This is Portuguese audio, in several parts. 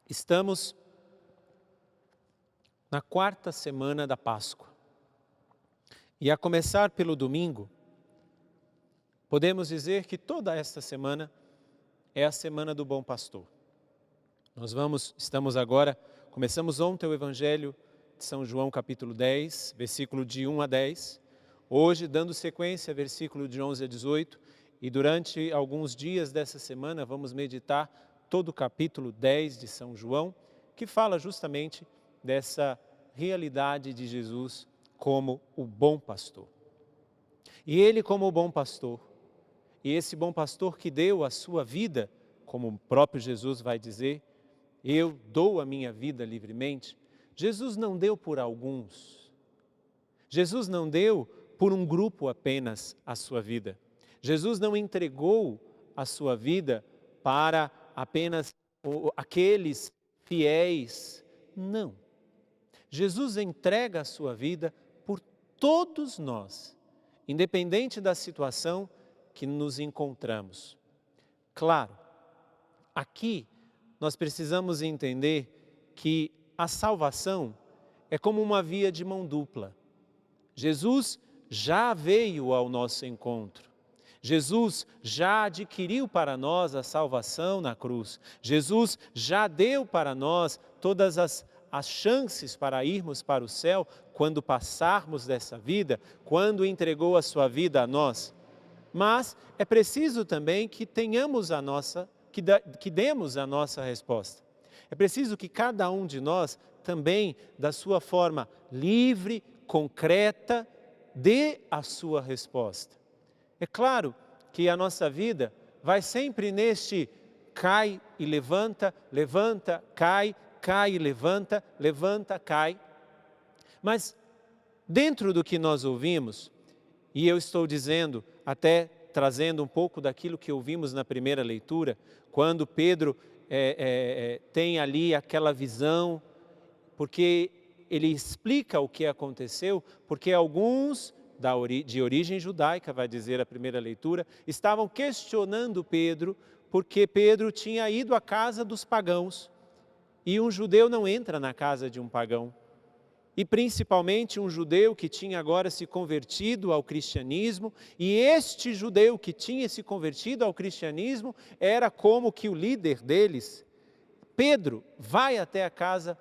Estamos na quarta semana da Páscoa. E a começar pelo domingo, podemos dizer que toda esta semana é a semana do Bom Pastor. Começamos ontem o Evangelho de São João capítulo 10, versículo de 1 a 10. Hoje, dando sequência, versículo de 11 a 18. E durante alguns dias dessa semana vamos meditar todo o capítulo 10 de São João, que fala justamente dessa realidade de Jesus como o bom pastor. E ele como o bom pastor, e esse bom pastor que deu a sua vida, como o próprio Jesus vai dizer, eu dou a minha vida livremente. Jesus não deu por alguns. Jesus não deu por um grupo apenas a sua vida. Jesus não entregou a sua vida para apenas aqueles fiéis. Não. Jesus entrega a sua vida por todos nós, independente da situação que nos encontramos. Claro, aqui nós precisamos entender que a salvação é como uma via de mão dupla. Jesus já veio ao nosso encontro. Jesus já adquiriu para nós a salvação na cruz. Jesus já deu para nós todas as chances para irmos para o céu quando passarmos dessa vida, quando entregou a sua vida a nós. Mas é preciso também que demos a nossa resposta. É preciso que cada um de nós também, da sua forma livre, concreta, dê a sua resposta. É claro que a nossa vida vai sempre neste cai e levanta, levanta, cai e levanta, levanta, cai. Mas dentro do que nós ouvimos, e eu estou dizendo, até trazendo um pouco daquilo que ouvimos na primeira leitura, quando Pedro tem ali aquela visão, porque ele explica o que aconteceu, porque alguns de origem judaica, vai dizer a primeira leitura, estavam questionando Pedro, porque Pedro tinha ido à casa dos pagãos, e um judeu não entra na casa de um pagão. E principalmente um judeu que tinha agora se convertido ao cristianismo, e este judeu que tinha se convertido ao cristianismo era como que o líder deles. Pedro vai até a casa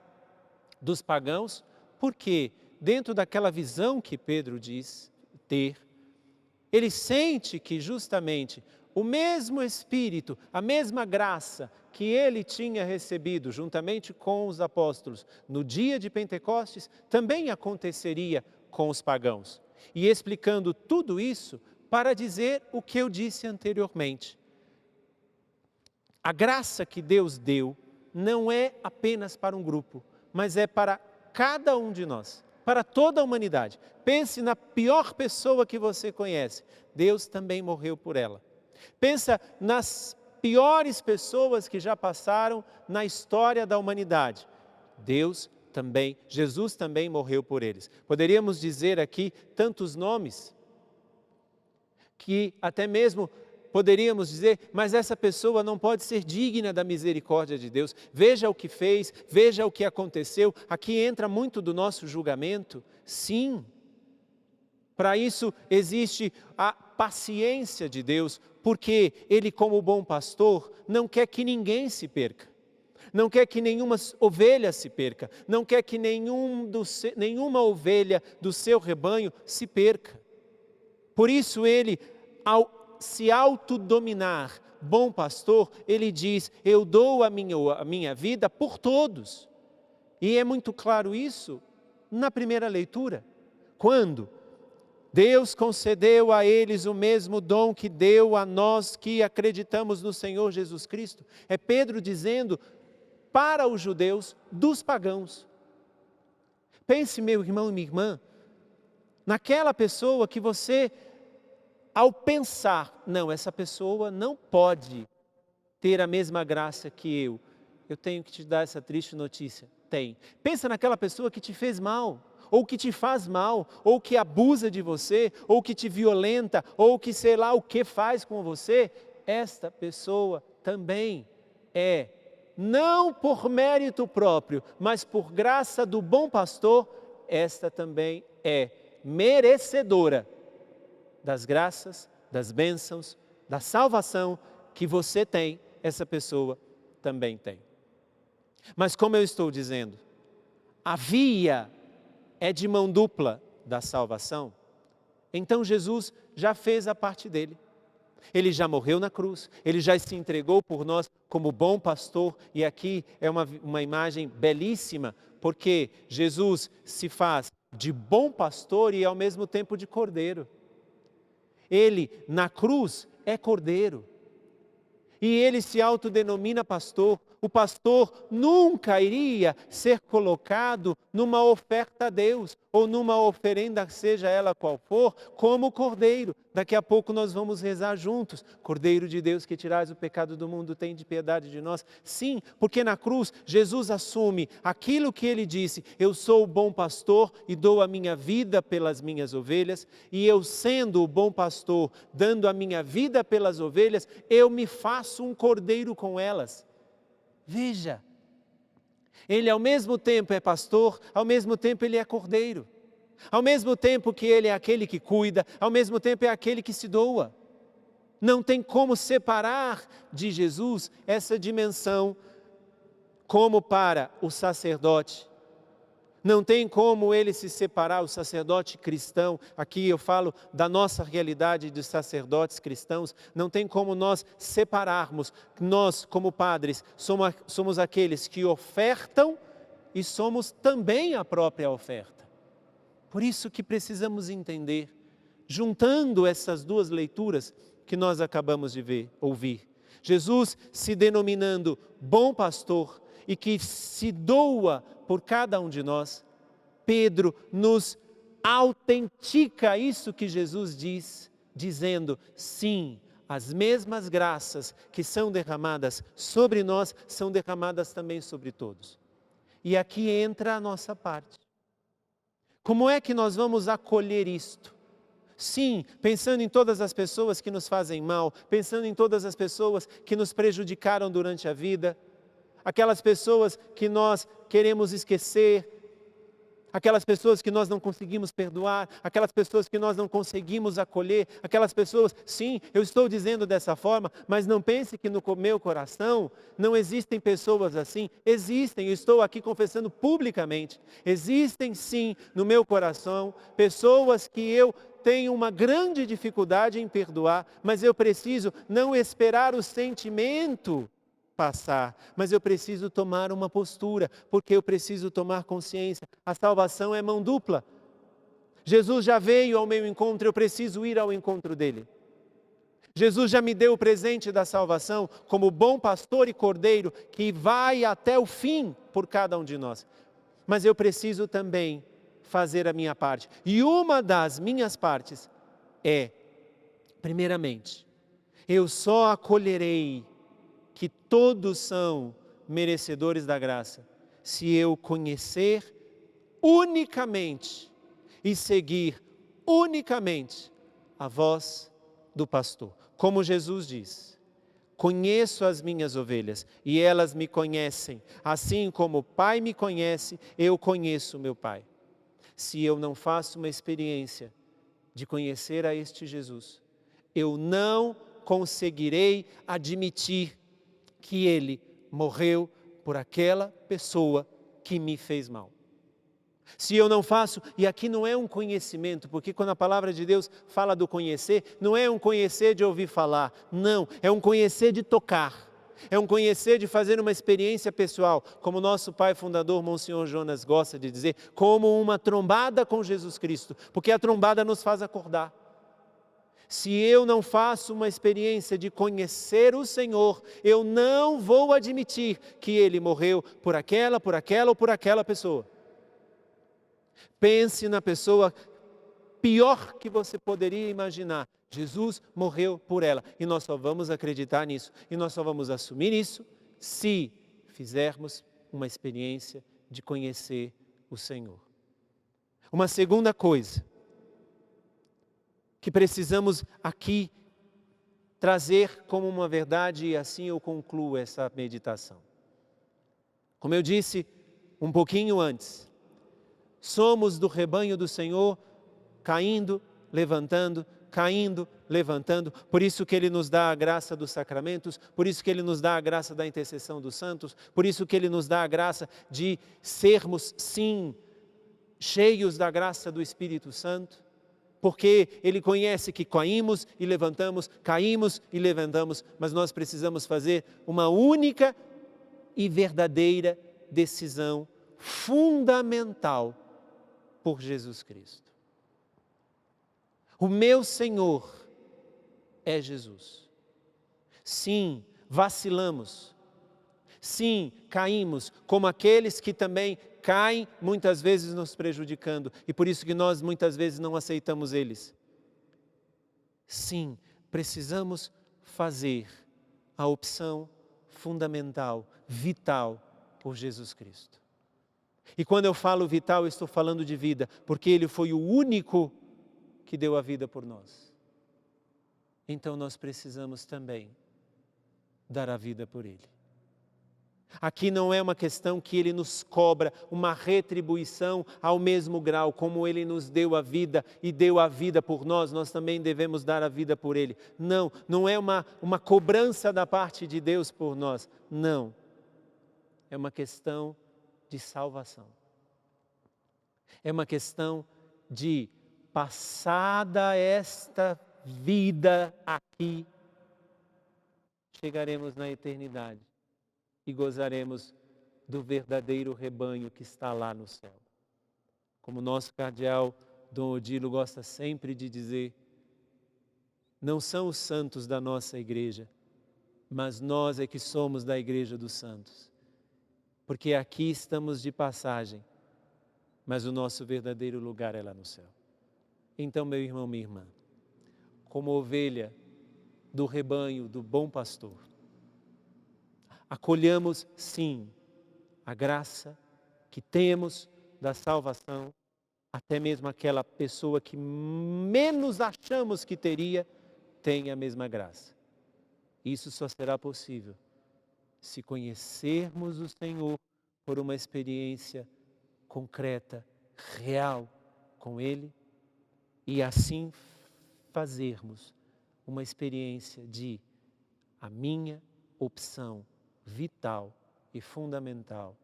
dos pagãos, porque dentro daquela visão que Pedro diz ter, ele sente que justamente o mesmo Espírito, a mesma graça que ele tinha recebido juntamente com os apóstolos no dia de Pentecostes, também aconteceria com os pagãos. E explicando tudo isso para dizer o que eu disse anteriormente. A graça que Deus deu não é apenas para um grupo, mas é para cada um de nós, para toda a humanidade. Pense na pior pessoa que você conhece, Deus também morreu por ela. Pensa nas piores pessoas que já passaram na história da humanidade. Jesus também morreu por eles. Poderíamos dizer aqui tantos nomes, que até mesmo poderíamos dizer, mas essa pessoa não pode ser digna da misericórdia de Deus. Veja o que fez, veja o que aconteceu. Aqui entra muito do nosso julgamento. Sim, para isso existe a paciência de Deus, porque Ele, como bom pastor, não quer que ninguém se perca. Não quer que nenhuma ovelha se perca. Não quer que nenhuma ovelha do seu rebanho se perca. Por isso Ele, ao se autodominar, bom pastor, Ele diz, eu dou a minha vida por todos. E é muito claro isso na primeira leitura, quando Deus concedeu a eles o mesmo dom que deu a nós que acreditamos no Senhor Jesus Cristo. É Pedro dizendo para os judeus dos pagãos. Pense, meu irmão e minha irmã, naquela pessoa que você, ao pensar, não, essa pessoa não pode ter a mesma graça que eu tenho que te dar essa triste notícia. Tem. Pensa naquela pessoa que te fez mal, ou que te faz mal, ou que abusa de você, ou que te violenta, ou que sei lá o que faz com você. Esta pessoa também é não por mérito próprio, mas por graça do bom pastor, esta também é merecedora das graças, das bênçãos, da salvação que você tem, essa pessoa também tem. Mas como eu estou dizendo, a via é de mão dupla da salvação, então Jesus já fez a parte dele. Ele já morreu na cruz, ele já se entregou por nós como bom pastor, e aqui é uma imagem belíssima, porque Jesus se faz de bom pastor e ao mesmo tempo de cordeiro. Ele, na cruz, é cordeiro. E ele se autodenomina pastor. O pastor nunca iria ser colocado numa oferta a Deus, ou numa oferenda, seja ela qual for, como cordeiro. Daqui a pouco nós vamos rezar juntos. Cordeiro de Deus que tirais o pecado do mundo, tem de piedade de nós. Sim, porque na cruz Jesus assume aquilo que ele disse: eu sou o bom pastor e dou a minha vida pelas minhas ovelhas, e eu sendo o bom pastor, dando a minha vida pelas ovelhas, eu me faço um cordeiro com elas. Veja, ele ao mesmo tempo é pastor, ao mesmo tempo ele é cordeiro. Ao mesmo tempo que ele é aquele que cuida, ao mesmo tempo é aquele que se doa. Não tem como separar de Jesus essa dimensão como para o sacerdote. Não tem como ele se separar, o sacerdote cristão, aqui eu falo da nossa realidade de sacerdotes cristãos, não tem como nós separarmos. Nós, como padres, somos aqueles que ofertam e somos também a própria oferta. Por isso que precisamos entender, juntando essas duas leituras que nós acabamos de ouvir. Jesus se denominando bom pastor e que se doa por cada um de nós. Pedro nos autentica isso que Jesus diz, dizendo: sim, as mesmas graças que são derramadas sobre nós, são derramadas também sobre todos. E aqui entra a nossa parte. Como é que nós vamos acolher isto? Sim, pensando em todas as pessoas que nos fazem mal, pensando em todas as pessoas que nos prejudicaram durante a vida, aquelas pessoas que nós queremos esquecer, aquelas pessoas que nós não conseguimos perdoar, aquelas pessoas que nós não conseguimos acolher, aquelas pessoas, sim, eu estou dizendo dessa forma, mas não pense que no meu coração não existem pessoas assim. Existem, eu estou aqui confessando publicamente, existem sim no meu coração pessoas que eu tenho uma grande dificuldade em perdoar, mas eu preciso não esperar o sentimento passar, mas eu preciso tomar uma postura, porque eu preciso tomar consciência. A salvação é mão dupla. Jesus já veio ao meu encontro, eu preciso ir ao encontro dele. Jesus já me deu o presente da salvação como bom pastor e cordeiro que vai até o fim por cada um de nós. Mas eu preciso também fazer a minha parte. E uma das minhas partes é, primeiramente, eu só acolherei que todos são merecedores da graça, se eu conhecer unicamente e seguir unicamente a voz do pastor. Como Jesus diz: conheço as minhas ovelhas e elas me conhecem, assim como o Pai me conhece, eu conheço o meu Pai. Se eu não faço uma experiência de conhecer a este Jesus, eu não conseguirei admitir que ele morreu por aquela pessoa que me fez mal. Se eu não faço, e aqui não é um conhecimento, porque quando a palavra de Deus fala do conhecer, não é um conhecer de ouvir falar, não, é um conhecer de tocar, é um conhecer de fazer uma experiência pessoal, como nosso pai fundador, Monsenhor Jonas, gosta de dizer, como uma trombada com Jesus Cristo, porque a trombada nos faz acordar. Se eu não faço uma experiência de conhecer o Senhor, eu não vou admitir que Ele morreu por aquela ou por aquela pessoa. Pense na pessoa pior que você poderia imaginar. Jesus morreu por ela e nós só vamos acreditar nisso e nós só vamos assumir isso se fizermos uma experiência de conhecer o Senhor. Uma segunda coisa que precisamos aqui trazer como uma verdade, e assim eu concluo essa meditação. Como eu disse um pouquinho antes, somos do rebanho do Senhor, caindo, levantando, caindo, levantando. Por isso que Ele nos dá a graça dos sacramentos, por isso que Ele nos dá a graça da intercessão dos santos, por isso que Ele nos dá a graça de sermos, sim, cheios da graça do Espírito Santo, porque Ele conhece que caímos e levantamos, mas nós precisamos fazer uma única e verdadeira decisão fundamental por Jesus Cristo. O meu Senhor é Jesus. Sim, vacilamos. Sim, caímos, como aqueles que também caem, muitas vezes nos prejudicando. E por isso que nós muitas vezes não aceitamos eles. Sim, precisamos fazer a opção fundamental, vital, por Jesus Cristo. E quando eu falo vital, eu estou falando de vida, porque Ele foi o único que deu a vida por nós. Então nós precisamos também dar a vida por Ele. Aqui não é uma questão que Ele nos cobra uma retribuição ao mesmo grau, como Ele nos deu a vida e deu a vida por nós, nós também devemos dar a vida por Ele. Não, não é uma cobrança da parte de Deus por nós, não. É uma questão de salvação. É uma questão de, passada esta vida aqui, chegaremos na eternidade e gozaremos do verdadeiro rebanho que está lá no céu. Como nosso cardeal Dom Odilo gosta sempre de dizer, não são os santos da nossa igreja, mas nós é que somos da igreja dos santos. Porque aqui estamos de passagem, mas o nosso verdadeiro lugar é lá no céu. Então, meu irmão, minha irmã, como ovelha do rebanho do bom pastor, acolhamos sim a graça que temos da salvação, até mesmo aquela pessoa que menos achamos que teria, tem a mesma graça. Isso só será possível se conhecermos o Senhor por uma experiência concreta, real com Ele, e assim fazermos uma experiência de a minha opção vital e fundamental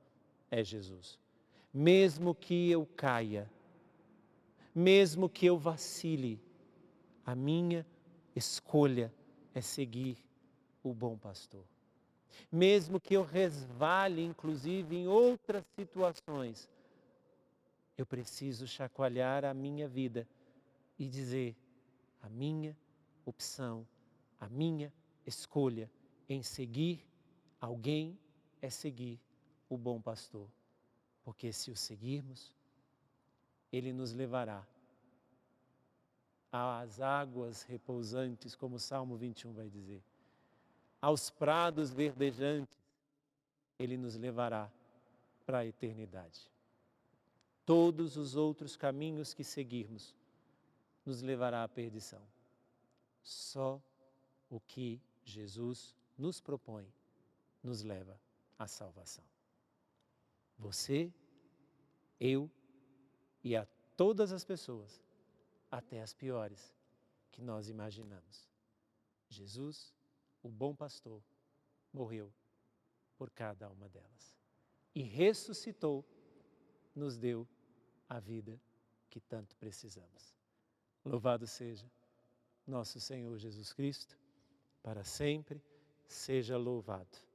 é Jesus. Mesmo que eu caia, mesmo que eu vacile, a minha escolha é seguir o bom pastor. Mesmo que eu resvale, inclusive, em outras situações, eu preciso chacoalhar a minha vida e dizer, a minha opção, a minha escolha em seguir alguém é seguir o bom pastor. Porque se o seguirmos, Ele nos levará às águas repousantes, como o Salmo 21 vai dizer. Aos prados verdejantes, Ele nos levará para a eternidade. Todos os outros caminhos que seguirmos nos levará à perdição. Só o que Jesus nos propõe nos leva à salvação. Você, eu e a todas as pessoas, até as piores que nós imaginamos. Jesus, o bom pastor, morreu por cada uma delas. E ressuscitou, nos deu a vida que tanto precisamos. Louvado seja nosso Senhor Jesus Cristo, para sempre seja louvado.